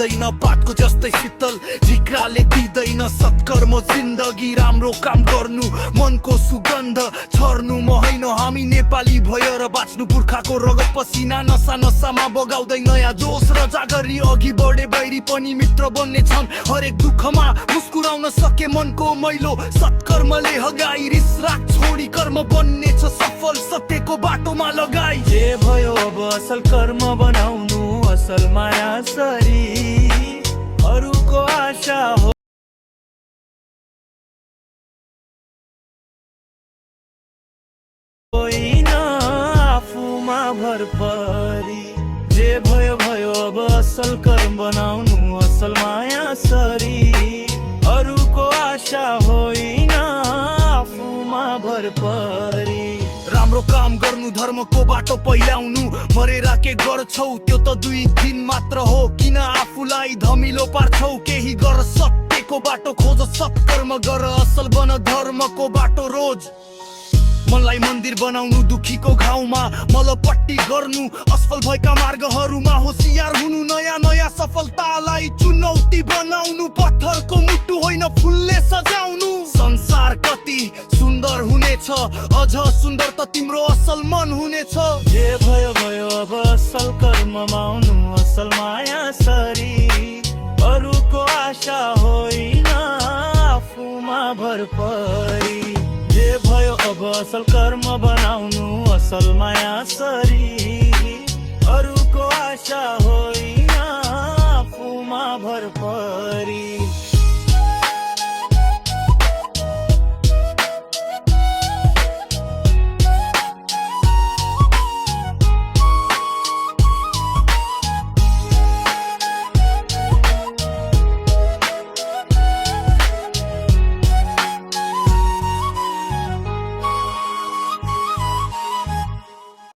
जाँदैन पातको जस्तै शीतल झिक्राले दिँदैन सत्कर्म जिन्दगी राम्रो काम गर्नु मनको सुगन्ध छर्नु म होइन हामी नेपाली भएर बाँच्नु पुर्खाको रगत पसिना नसा नसामा बगाउँदै नयाँ जोस र जागरी अघि बढे बैरी पनि मित्र बन्ने छन् हरेक दुःखमा मुस्कुराउन सके मनको मैलो सत्कर्मले हगाई रिस राग छोडी कर्म बन्ने छ सफल सत्यको बाटोमा लगाई जे भयो अब असल कर्म बनाउनु असल माया सरी अरूको आशा हो होइन आफूमा भर परी जे भयो भयो अब असल कर्म बनाउनु असल माया सरी अरूको आशा होइन आफूमा भर परी राम्रो काम गर्नु धर्मको बाटो पहिलाउनु मरेर के गर्छौ त्यो त 2 दिन मात्र हो किन आफूलाई धमिलो पार्छौ केही गर सत्यको बाटो खोज सत्कर्म गर असल बन धर्मको बाटो रोज मनलाई मन्दिर बनाउनु दुखीको घाउमा मलपट्टी गर्नु असफल भएका मार्गहरूमा होशियार हुनु नयाँ नयाँ सफलतालाई चुनौती बनाउनु पत्थरको मुटु होइन फुलले सजाउनु संसार कति सुन्दर हुनेछ अझ सुन्दर त तिम्रो असल मन हुनेछ जे भयो भयो अब असल कर्म माउनु असल माया सरी अरूको आशा होइन आफूमा भर परी जे भयो अब असल कर्म बनाउनु असल माया सरी अरूको आशा होइन आफूमा भर परी